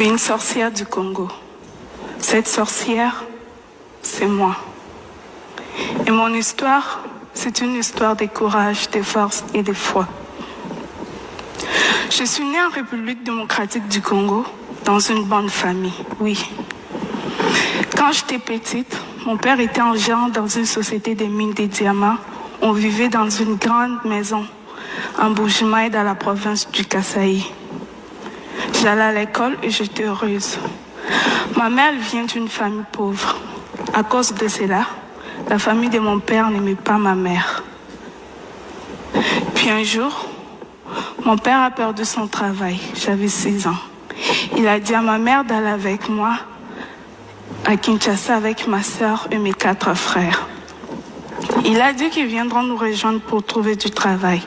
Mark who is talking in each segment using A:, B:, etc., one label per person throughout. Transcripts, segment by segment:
A: Une sorcière du Congo. Cette sorcière, c'est moi. Et mon histoire, c'est une histoire de courage, de force et de foi. Je suis née en République démocratique du Congo, dans une bonne famille, oui. Quand j'étais petite, mon père était gérant dans une société de mines de diamants. On vivait dans une grande maison en Bujimaï, dans la province du Kasaï. J'allais à l'école et j'étais heureuse. Ma mère vient d'une famille pauvre. À cause de cela, la famille de mon père n'aimait pas ma mère. Puis un jour, mon père a perdu son travail. J'avais 6 ans. Il a dit à ma mère d'aller avec moi à Kinshasa avec ma sœur et mes 4 frères. Il a dit qu'ils viendront nous rejoindre pour trouver du travail.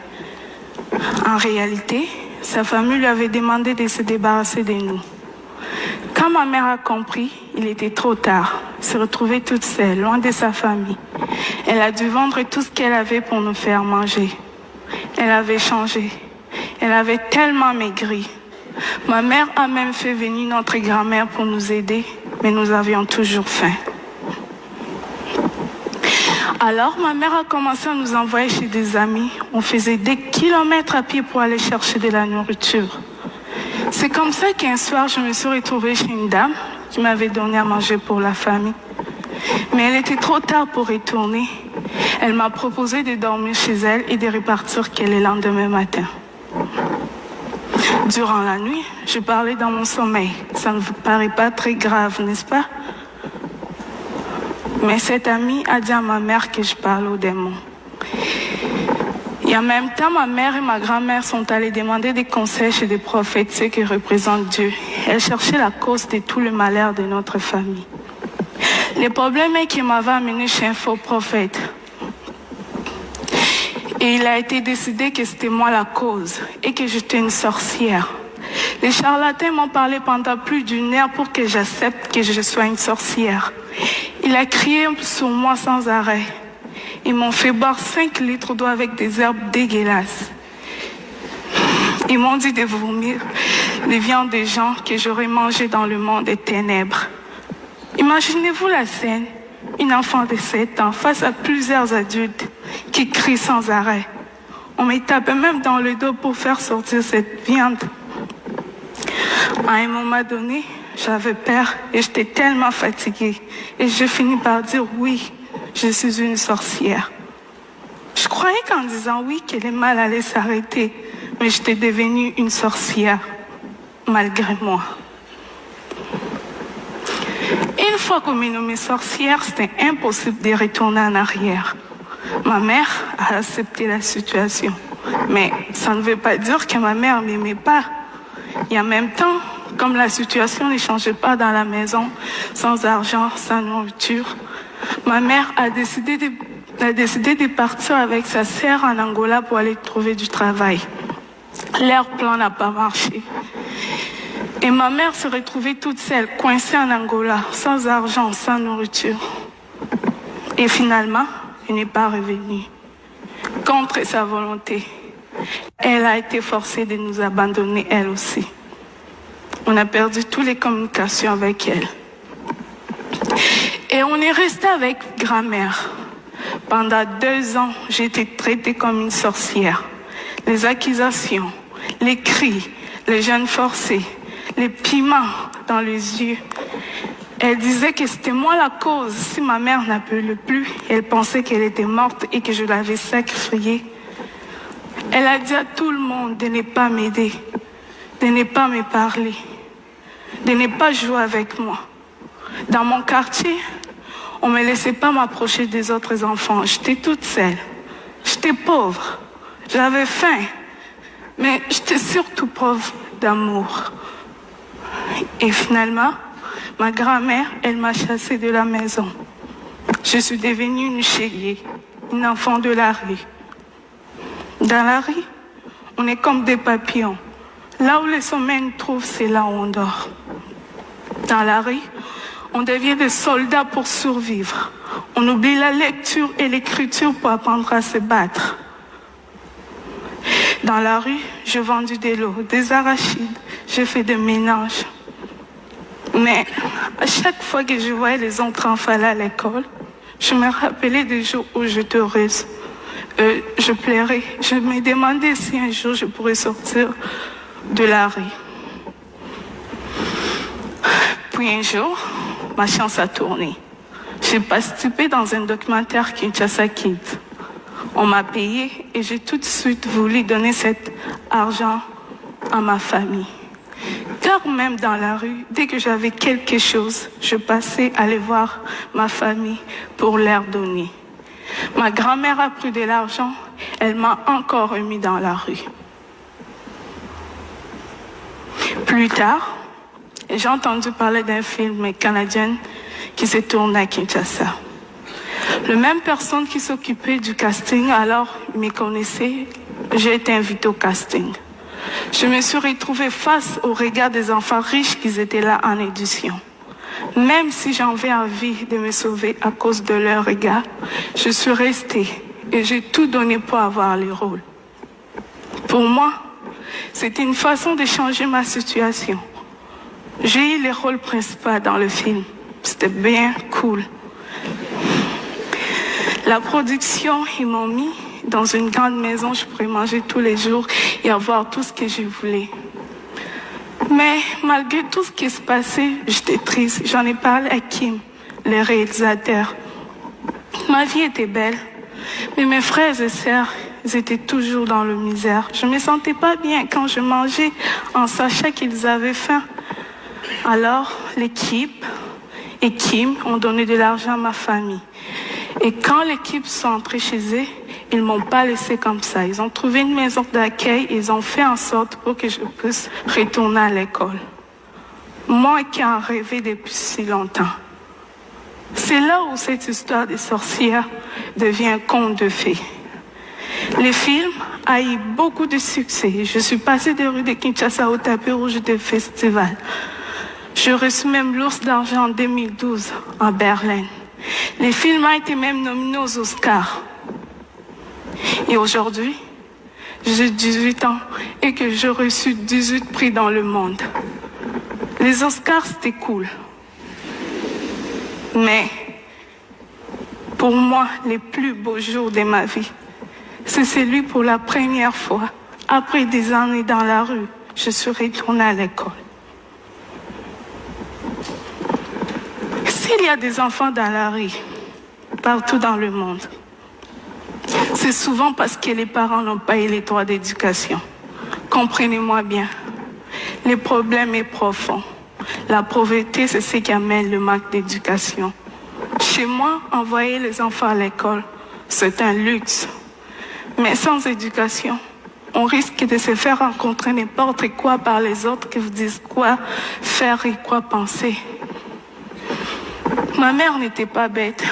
A: En réalité, sa famille lui avait demandé de se débarrasser de nous. Quand ma mère a compris, il était trop tard. Elle se retrouvait toute seule, loin de sa famille. Elle a dû vendre tout ce qu'elle avait pour nous faire manger. Elle avait changé. Elle avait tellement maigri. Ma mère a même fait venir notre grand-mère pour nous aider, mais nous avions toujours faim. Alors, ma mère a commencé à nous envoyer chez des amis. On faisait des kilomètres à pied pour aller chercher de la nourriture. C'est comme ça qu'un soir, je me suis retrouvée chez une dame qui m'avait donné à manger pour la famille. Mais elle était trop tard pour retourner. Elle m'a proposé de dormir chez elle et de repartir le lendemain matin. Durant la nuit, je parlais dans mon sommeil. Ça ne vous paraît pas très grave, n'est-ce pas? Mais cette amie a dit à ma mère que je parle aux démons. Et en même temps, ma mère et ma grand-mère sont allées demander des conseils chez des prophètes, ceux qui représentent Dieu. Elles cherchaient la cause de tout le malheur de notre famille. Le problème est qu'il m'avait amené chez un faux prophète. Et il a été décidé que c'était moi la cause et que j'étais une sorcière. Les charlatans m'ont parlé pendant plus d'1 heure pour que j'accepte que je sois une sorcière. Il a crié sur moi sans arrêt. Ils m'ont fait boire 5 litres d'eau avec des herbes dégueulasses. Ils m'ont dit de vomir les viandes des gens que j'aurais mangées dans le monde des ténèbres. Imaginez-vous la scène, une enfant de 7 ans face à plusieurs adultes qui crient sans arrêt. On me tapait même dans le dos pour faire sortir cette viande. À un moment donné, j'avais peur et j'étais tellement fatiguée. Et je finis par dire oui, je suis une sorcière. Je croyais qu'en disant oui, que le mal allait s'arrêter. Mais j'étais devenue une sorcière, malgré moi. Une fois qu'on m'est nommée sorcière, c'était impossible de retourner en arrière. Ma mère a accepté la situation. Mais ça ne veut pas dire que ma mère ne m'aimait pas. Et en même temps, comme la situation ne changeait pas dans la maison, sans argent, sans nourriture, ma mère a décidé de partir avec sa sœur en Angola pour aller trouver du travail. Leur plan n'a pas marché. Et ma mère se retrouvait toute seule, coincée en Angola, sans argent, sans nourriture. Et finalement, elle n'est pas revenue. Contre sa volonté, elle a été forcée de nous abandonner, elle aussi. On a perdu toutes les communications avec elle. Et on est resté avec grand-mère. Pendant 2 ans, j'ai été traitée comme une sorcière. Les accusations, les cris, les jeûnes forcés, les piments dans les yeux. Elle disait que c'était moi la cause. Si ma mère n'appelait plus, elle pensait qu'elle était morte et que je l'avais sacrifiée. Elle a dit à tout le monde de ne pas m'aider, de ne pas me parler, de ne pas jouer avec moi. Dans mon quartier, on ne me laissait pas m'approcher des autres enfants. J'étais toute seule. J'étais pauvre. J'avais faim. Mais j'étais surtout pauvre d'amour. Et finalement, ma grand-mère, elle m'a chassée de la maison. Je suis devenue une chérie, une enfant de la rue. Dans la rue, on est comme des papillons. Là où le sommeil nous trouve, c'est là où on dort. Dans la rue, on devient des soldats pour survivre. On oublie la lecture et l'écriture pour apprendre à se battre. Dans la rue, j'ai vendu de l'eau, des arachides, j'ai fait des ménages. Mais à chaque fois que je voyais les autres enfants aller à l'école, je me rappelais des jours où j'étais heureuse. Je pleurais. Je me demandais si un jour je pourrais sortir de la rue. Puis un jour, ma chance a tourné. J'ai participé dans un documentaire Kinshasa Kids. On m'a payé et j'ai tout de suite voulu donner cet argent à ma famille. Car même dans la rue, dès que j'avais quelque chose, je passais aller voir ma famille pour leur donner. Ma grand-mère a pris de l'argent, elle m'a encore remis dans la rue. Plus tard, j'ai entendu parler d'un film canadien qui se tourne à Kinshasa. La même personne qui s'occupait du casting, alors me connaissait, j'ai été invitée au casting. Je me suis retrouvée face au regard des enfants riches qui étaient là en édition. Même si j'avais envie de me sauver à cause de leur regard, je suis restée et j'ai tout donné pour avoir les rôles. Pour moi, c'était une façon de changer ma situation. J'ai eu les rôles principaux dans le film. C'était bien cool. La production, ils m'ont mis dans une grande maison, je pourrais manger tous les jours et avoir tout ce que je voulais. Mais malgré tout ce qui se passait, j'étais triste. J'en ai parlé à Kim, le réalisateur. Ma vie était belle, mais mes frères et sœurs, ils étaient toujours dans la misère. Je ne me sentais pas bien quand je mangeais en sachant qu'ils avaient faim. Alors, l'équipe et Kim ont donné de l'argent à ma famille. Et quand l'équipe sont entrés chez eux, ils ne m'ont pas laissé comme ça. Ils ont trouvé une maison d'accueil et ils ont fait en sorte pour que je puisse retourner à l'école. Moi qui en rêvais depuis si longtemps. C'est là où cette histoire des sorcières devient un conte de fées. Le film a eu beaucoup de succès. Je suis passée des rues de Kinshasa au tapis rouge des festivals. J'ai reçu même l'ours d'argent en 2012 à Berlin. Le film a été même nominé aux Oscars. Et aujourd'hui, j'ai 18 ans et que j'ai reçu 18 prix dans le monde. Les Oscars, c'était cool. Mais pour moi, les plus beaux jours de ma vie, c'est celui pour la première fois. Après des années dans la rue, je suis retournée à l'école. S'il y a des enfants dans la rue, partout dans le monde, c'est souvent parce que les parents n'ont pas eu les droits d'éducation. Comprenez-moi bien, le problème est profond. La pauvreté, c'est ce qui amène le manque d'éducation. Chez moi, envoyer les enfants à l'école, c'est un luxe. Mais sans éducation, on risque de se faire rencontrer n'importe quoi par les autres qui vous disent quoi faire et quoi penser. Ma mère n'était pas bête.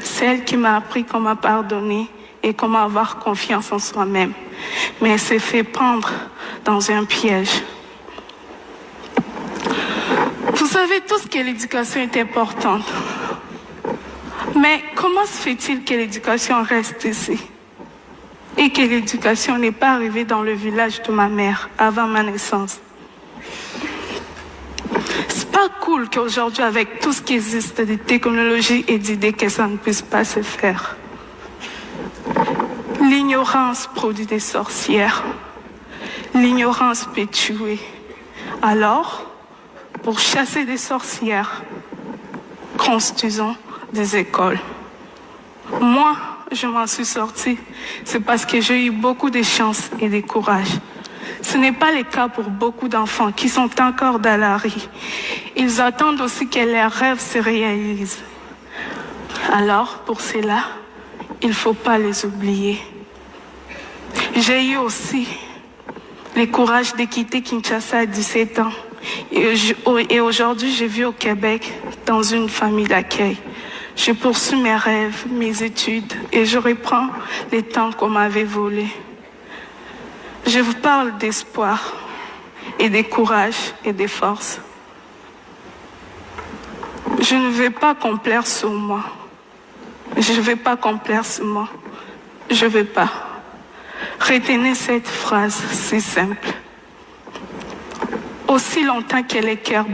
A: C'est elle qui m'a appris comment pardonner et comment avoir confiance en soi-même. Mais elle s'est fait prendre dans un piège. Vous savez tous que l'éducation est importante. Mais comment se fait-il que l'éducation reste ici? Et que l'éducation n'est pas arrivée dans le village de ma mère avant ma naissance? C'est pas cool qu'aujourd'hui, avec tout ce qui existe de technologies et d'idées, que ça ne puisse pas se faire. L'ignorance produit des sorcières. L'ignorance peut tuer. Alors, pour chasser des sorcières, construisons des écoles. Moi, je m'en suis sortie. C'est parce que j'ai eu beaucoup de chance et de courage. Ce n'est pas le cas pour beaucoup d'enfants qui sont encore dans la rue. Ils attendent aussi que leurs rêves se réalisent. Alors, pour cela, il ne faut pas les oublier. J'ai eu aussi le courage de quitter Kinshasa à 17 ans. Et aujourd'hui, je vis au Québec dans une famille d'accueil. Je poursuis mes rêves, mes études et je reprends les temps qu'on m'avait volés. Je vous parle d'espoir et de courage et de force. Je ne vais pas qu'on plaire sur moi. Je ne vais pas qu'on plaire sur moi. Je ne vais pas. Retenez cette phrase si simple. Aussi longtemps que les cœurs